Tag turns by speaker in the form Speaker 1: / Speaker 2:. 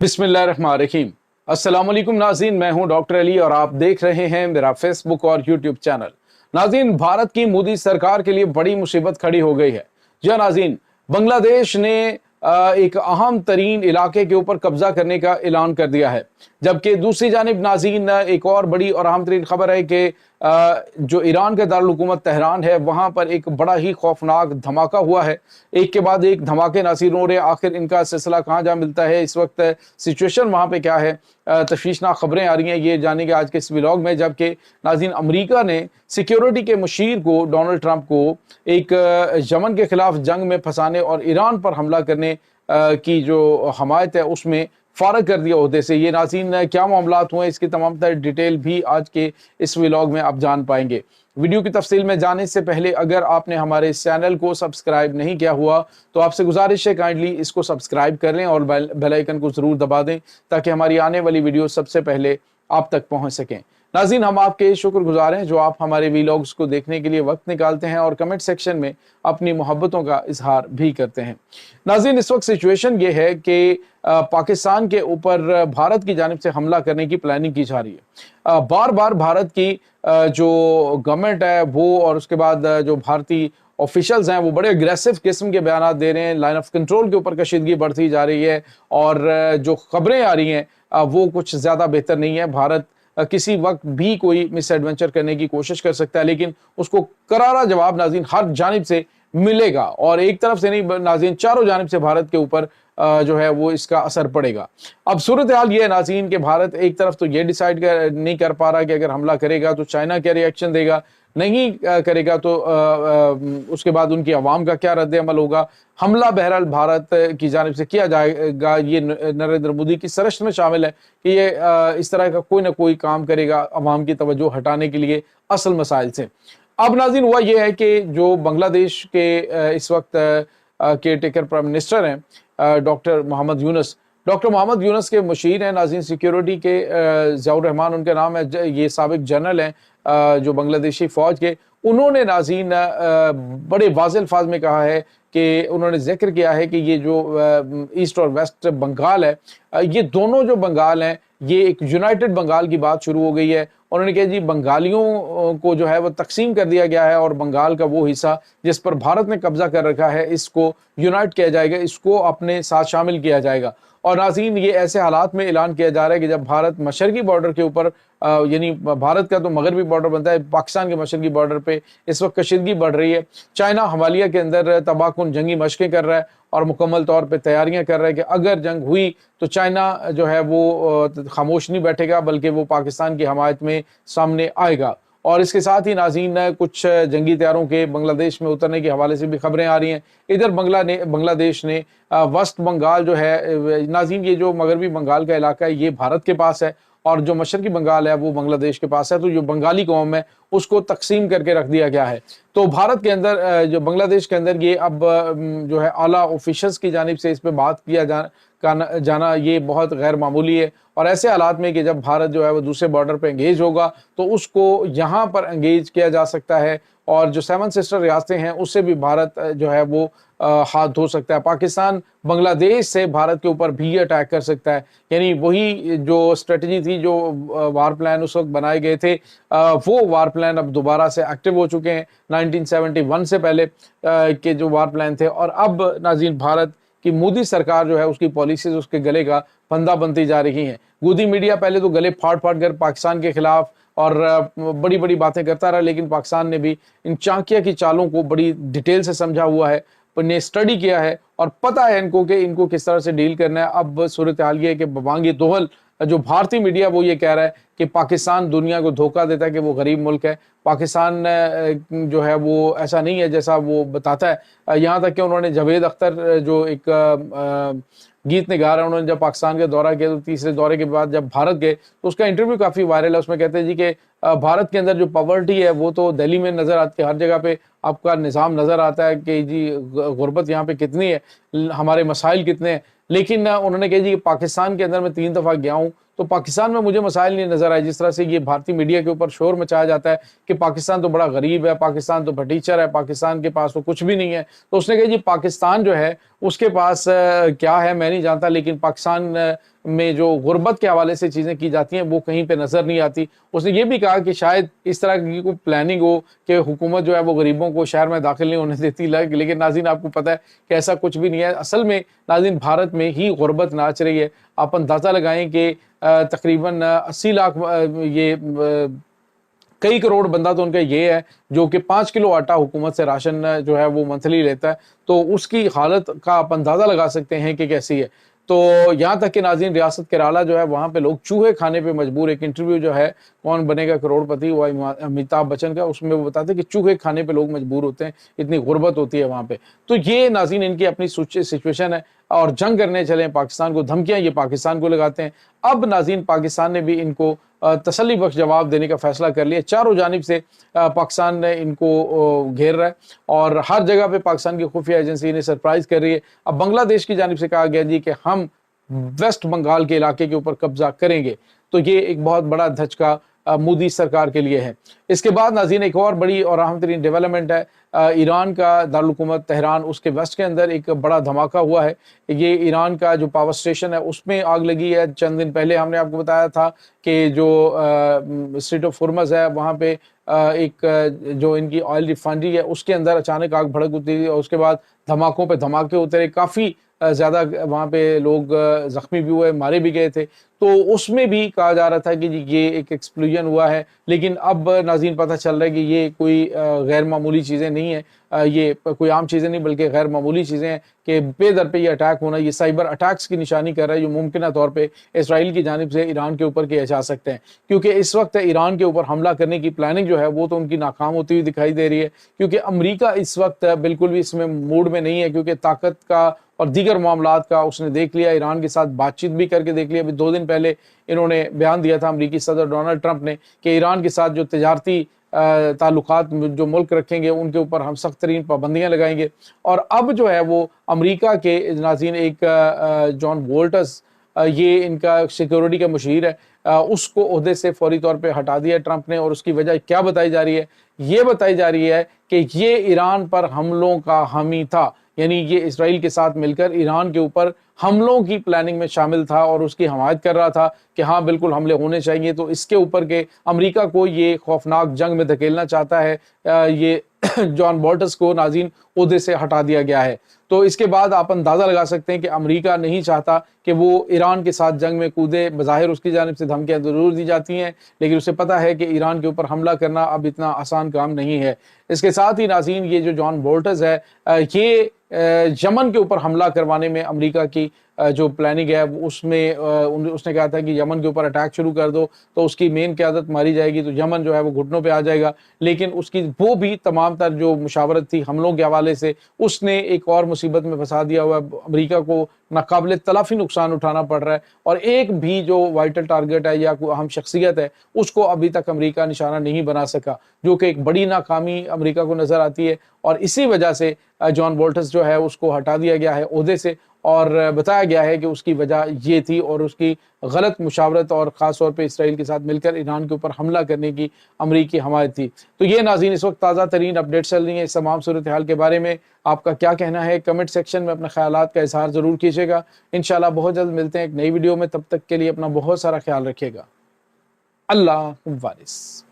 Speaker 1: बिस्मिल्लाहिर्रहमानिर्रहीम। अस्सलाम वालेकुम नाज़रीन, मैं हूं डॉक्टर अली और आप देख रहे हैं मेरा फेसबुक और यूट्यूब चैनल। नाज़रीन, भारत की मोदी सरकार के लिए बड़ी मुसीबत खड़ी हो गई है। जी हाँ नाज़रीन, बांग्लादेश ने एक अहम तरीन इलाके के ऊपर कब्जा करने का ऐलान कर दिया है। जबकि दूसरी जानिब नाज़रीन, एक और बड़ी और अहम तरीन खबर है कि जो ईरान का दारुल हुकूमत तेहरान है, वहां पर एक बड़ा ही खौफनाक धमाका हुआ है। एक के बाद एक धमाके नासिर हो रहे हैं। आखिर इनका सिलसिला कहाँ जा मिलता है, इस वक्त सिचुएशन वहां पे क्या है, तशवीशनाक खबरें आ रही हैं, ये जानेंगे आज के इस व्लॉग में। जबकि नाज़रीन, अमेरिका ने सिक्योरिटी के मुशीर को, डोनाल्ड ट्रंप को, एक यमन के खिलाफ जंग में फंसाने और ईरान पर हमला करने की जो हमायत है उसमें फारग कर दिया ओहदे से। ये नाज़रीन क्या मामलात हुए, इसकी तमाम तर डिटेल भी आज के इस व्लॉग में आप जान पाएंगे। वीडियो की तफसील में जाने से पहले अगर आपने हमारे इस चैनल को सब्सक्राइब नहीं किया हुआ तो आपसे गुजारिश है काइंडली इसको सब्सक्राइब कर लें और बेल आइकन को ज़रूर दबा दें ताकि हमारी आने वाली वीडियो सबसे पहले आप तक पहुंच सकें। नाज़रीन, हम आपके शुक्रगुजार हैं जो आप हमारे वीलॉग्स को देखने के लिए वक्त निकालते हैं और कमेंट सेक्शन में अपनी मोहब्बतों का इजहार भी करते हैं। नाज़रीन, इस वक्त सिचुएशन ये है कि पाकिस्तान के ऊपर भारत की जानिब से हमला करने की प्लानिंग की जा रही है। बार बार भारत की जो गवर्नमेंट है वो और उसके बाद जो भारतीय ऑफिशियल्स हैं वो बड़े अग्रेसिव किस्म के बयान दे रहे हैं। लाइन ऑफ कंट्रोल के ऊपर कशीदगी बढ़ती जा रही है और जो खबरें आ रही हैं वो कुछ ज़्यादा बेहतर नहीं है। भारत किसी वक्त भी कोई मिस एडवेंचर करने की कोशिश कर सकता है, लेकिन उसको करारा जवाब नाज़रीन हर जानिब से मिलेगा और एक तरफ से नहीं नाज़रीन, चारों जानिब से भारत के ऊपर जो है वो इसका असर पड़ेगा। अब सूरत हाल ये है नाज़रीन कि भारत एक तरफ तो ये डिसाइड नहीं कर पा रहा कि अगर हमला करेगा तो चाइना क्या रिएक्शन देगा, नहीं करेगा तो उसके बाद उनकी आवाम का क्या रद्द अमल होगा। हमला बहरहाल भारत की जानिब से किया जाएगा। ये नरेंद्र मोदी की सरश्त में शामिल है कि ये इस तरह का कोई ना कोई काम करेगा अवाम की तवज्जो हटाने के लिए असल मसाइल से। अब नाज़रीन, हुआ ये है कि जो बांग्लादेश के इस वक्त केयर टेकर प्राइम मिनिस्टर हैं डॉक्टर मोहम्मद यूनुस के मुशीर हैं नाज़रीन सिक्योरिटी के, ज़ियाउर रहमान उनका नाम है, ये साबिक जनरल हैं जो बांग्लादेशी फ़ौज के। उन्होंने नाज़रीन बड़े वाज़ेह अल्फाज में कहा है कि उन्होंने जिक्र किया है कि ये जो ईस्ट और वेस्ट बंगाल है, ये दोनों जो बंगाल हैं ये एक यूनाइटेड बंगाल की बात शुरू हो गई है। उन्होंने कहा जी बंगालियों को जो है वो तकसीम कर दिया गया है और बंगाल का वो हिस्सा जिस पर भारत ने कब्जा कर रखा है इसको यूनाइट किया जाएगा, इसको अपने साथ शामिल किया जाएगा। और नाज़रीन, ये ऐसे हालात में ऐलान किया जा रहा है कि जब भारत मशरकी बॉर्डर के ऊपर यानी भारत का तो मगरबी बॉर्डर बनता है, पाकिस्तान के मशरकी बॉर्डर पे इस वक्त कशीदगी बढ़ रही है। चाइना हमालिया के अंदर तबाहकुन जंगी मशकें कर रहा है और मुकम्मल तौर पे तैयारियां कर रहा है कि अगर जंग हुई तो चाइना जो है वो खामोश नहीं बैठेगा बल्कि वो पाकिस्तान की हमायत में सामने आएगा। और इसके साथ ही नाज़रीन, कुछ जंगी तैयारों के बांग्लादेश में उतरने के हवाले से भी खबरें आ रही हैं। इधर बांग्लादेश ने वेस्ट बंगाल जो है नाज़रीन, ये जो मगरबी बंगाल का इलाका है ये भारत के पास है और जो मशरकी बंगाल है वो बांग्लादेश के पास है। तो जो बंगाली कौम है उसको तकसीम करके रख दिया गया है। तो भारत के अंदर जो बांग्लादेश के अंदर ये अब जो है आला ऑफिशल्स की जानिब से इस पर बात किया जाना ये बहुत गैर मामूली है। और ऐसे हालात में कि जब भारत जो है वो दूसरे बॉर्डर पे एंगेज होगा तो उसको यहाँ पर एंगेज किया जा सकता है और जो 7 सिस्टर रियासतें हैं उससे भी भारत जो है वो हाथ धो सकता है। पाकिस्तान बांग्लादेश से भारत के ऊपर भी अटैक कर सकता है। यानी वही जो स्ट्रेटजी थी, जो वार प्लान उस वक्त बनाए गए थे, वो वार प्लान अब दोबारा से एक्टिव हो चुके हैं 1971 से पहले के जो वार प्लान थे। और अब नाज़रीन, भारत कि मोदी सरकार जो है उसकी पॉलिसीज उसके गले का फंदा बनती जा रही हैं। गोदी मीडिया पहले तो गले फाड़ फाड़ कर पाकिस्तान के खिलाफ और बड़ी बड़ी बातें करता रहा, लेकिन पाकिस्तान ने भी इन चाणक्य की चालों को बड़ी डिटेल से समझा हुआ है, ने स्टडी किया है और पता है इनको कि इनको किस तरह से डील करना है। अब सूरत हाल ये है कि बबांगी दोहल जो भारतीय मीडिया वो ये कह रहा है कि पाकिस्तान दुनिया को धोखा देता है कि वो गरीब मुल्क है। पाकिस्तान जो है वो ऐसा नहीं है जैसा वो बताता है। यहाँ तक कि उन्होंने जावेद अख्तर जो एक गीत निगार है, उन्होंने जब पाकिस्तान का दौरा किया तो तीसरे दौरे के बाद जब भारत गए तो उसका इंटरव्यू काफ़ी वायरल है। उसमें कहते हैं जी कि भारत के अंदर जो पॉवर्टी है वो तो दिल्ली में नज़र आती है, हर जगह पे आपका निज़ाम नज़र आता है कि जी गुर्बत यहाँ पे कितनी है, हमारे मसाइल कितने हैं। लेकिन उन्होंने कहा जी कि पाकिस्तान के अंदर मैं 3 दफ़ा गया हूँ तो पाकिस्तान में मुझे मसाइल नहीं नजर आए। जिस तरह से ये भारतीय मीडिया के ऊपर शोर मचाया जाता है कि पाकिस्तान तो बड़ा गरीब है, पाकिस्तान तो भटीचर है, पाकिस्तान के पास तो कुछ भी नहीं है, तो उसने कहा जी पाकिस्तान जो है उसके पास क्या है मैं नहीं जानता, लेकिन पाकिस्तान में जो गुर्बत के हवाले से चीज़ें की जाती हैं वो कहीं पे नज़र नहीं आती। उसने ये भी कहा कि शायद इस तरह की कोई प्लानिंग हो कि हुकूमत जो है वो गरीबों को शहर में दाखिल नहीं होने देती, लेकिन नाज़रीन आपको पता है कि ऐसा कुछ भी नहीं है। असल में नाज़रीन भारत में ही गुर्बत नाच रही है। आप अंदाज़ा लगाएं कि तकरीबन 80 लाख कई करोड़ बंदा तो उनका ये है जो कि 5 किलो आटा हुकूमत से राशन जो है वो मंथली लेता है, तो उसकी हालत का आप अंदाज़ा लगा सकते हैं कि कैसी है। तो यहाँ तक कि नाज़रीन रियासत केरला जो है वहाँ पे लोग चूहे खाने पे मजबूर। एक इंटरव्यू जो है कौन बनेगा करोड़पति हुआ अमिताभ बच्चन का, उसमें वो बताते हैं कि चूहे खाने पे लोग मजबूर होते हैं, इतनी गुर्बत होती है वहाँ पे। तो ये नाज़रीन इनकी अपनी सिचुएशन है और जंग करने चले पाकिस्तान को, धमकियाँ ये पाकिस्तान को लगाते हैं। अब नाज़रीन पाकिस्तान ने भी इनको तसल्ली बख्श जवाब देने का फैसला कर लिया। चारों जानिब से पाकिस्तान ने इनको घेर रहा है और हर जगह पे पाकिस्तान की खुफिया एजेंसी इन्हें सरप्राइज कर रही है। अब बांग्लादेश की जानिब से कहा गया जी कि हम वेस्ट बंगाल के इलाके के ऊपर कब्जा करेंगे, तो ये एक बहुत बड़ा धचका मोदी सरकार के लिए है। इसके बाद नाज़रीन एक और बड़ी और अहम तरीन डेवलपमेंट है, ईरान का दारुल-हुकूमत तेहरान, उसके वेस्ट के अंदर एक बड़ा धमाका हुआ है। ये ईरान का जो पावर स्टेशन है उसमें आग लगी है। चंद दिन पहले हमने आपको बताया था कि जो स्ट्रेट ऑफ हॉर्मज़ है वहाँ पे एक जो इनकी ऑयल रिफाइनरी है उसके अंदर अचानक आग भड़क उठी थी और उसके बाद धमाकों पे धमाके होते रहे। काफ़ी ज़्यादा वहाँ पे लोग ज़ख्मी भी हुए, मारे भी गए थे। तो उसमें भी कहा जा रहा था कि ये एक एक्सप्लोजन हुआ है, लेकिन अब नाज़रीन पता चल रहा है कि ये कोई गैर मामूली चीज़ें नहीं है, ये कोई आम चीज़ें नहीं बल्कि गैर मामूली चीज़ें हैं कि बेदर पे ये अटैक होना, ये साइबर अटैक्स की निशानी कर रहा है जो मुमकिन तौर पे इसराइल की जानिब से ईरान के ऊपर किए जा सकते हैं। क्योंकि इस वक्त ईरान के ऊपर हमला करने की प्लानिंग जो है वो तो उनकी नाकाम होती हुई दिखाई दे रही है, क्योंकि अमरीका इस वक्त बिल्कुल भी इसमें मूड में नहीं है, क्योंकि ताकत का और दीगर मामलात का उसने देख लिया, ईरान के साथ बातचीत भी करके देख लिया। अभी 2 दिन पहले इन्होंने बयान दिया था अमरीकी सदर डोनाल्ड ट्रंप ने कि ईरान के साथ जो तजारती ताल्लुकात जो मुल्क रखेंगे उनके ऊपर हम सख्त तरीन पाबंदियाँ लगाएंगे। और अब जो है वो अमरीका के नाज़रीन एक जॉन बोल्टस, ये इनका सिक्योरिटी का मुशीर है, उसको ओहदे से फौरी तौर पे हटा दिया ट्रंप ने। और उसकी वजह क्या बताई जा रही है? ये बताई जा रही है कि ये ईरान पर हमलों का हामी था, यानी ये इसराइल के साथ मिलकर ईरान के ऊपर हमलों की प्लानिंग में शामिल था और उसकी हमायत कर रहा था कि हाँ बिल्कुल हमले होने चाहिए। तो इसके ऊपर के अमेरिका को ये खौफनाक जंग में धकेलना चाहता है। ये जॉन बोल्टस को नाज़रीन ओहदे से हटा दिया गया है। तो इसके बाद आप अंदाज़ा लगा सकते हैं कि अमेरिका नहीं चाहता कि वो ईरान के साथ जंग में कूदे। बज़ाहिर उसकी जानिब से धमकियाँ ज़रूर दी जाती हैं, लेकिन उसे पता है कि ईरान के ऊपर हमला करना अब इतना आसान काम नहीं है। इसके साथ ही नाज़रीन ये जो जॉन बोल्टस है, ये यमन के ऊपर हमला करवाने में अमेरिका की जो प्लानिंग है उसमें उसने कहा था कि यमन के ऊपर अटैक शुरू कर दो तो उसकी मेन क़यादत मारी जाएगी, तो यमन जो है वो घुटनों पे आ जाएगा। लेकिन उसकी वो भी तमाम तर जो मुशावरत थी हमलों के हवाले से, उसने एक और मुसीबत में फंसा दिया हुआ है। अमेरिका को नाकाबिले तलाफी नुकसान उठाना पड़ रहा है और एक भी जो वाइटल टारगेट है या कोई अहम शख्सियत है उसको अभी तक अमेरिका निशाना नहीं बना सका, जो कि एक बड़ी नाकामी अमेरिका को नज़र आती है। और इसी वजह से जॉन बोल्टस जो है उसको हटा दिया गया है ओहदे से और बताया गया है कि उसकी वजह ये थी और उसकी गलत मुशावरत और ख़ास तौर पे इसराइल के साथ मिलकर ईरान के ऊपर हमला करने की अमरीकी हमायत थी। तो ये नाज़रीन इस वक्त ताज़ा तरीन अपडेट चल रही है। इस तमाम सूरत हाल के बारे में आपका क्या कहना है? कमेंट सेक्शन में अपने ख्यालात का इजहार ज़रूर कीजिएगा। इंशाल्लाह बहुत जल्द मिलते हैं एक नई वीडियो में, तब तक के लिए अपना बहुत सारा ख्याल रखिएगा। अल्लाह वारिस।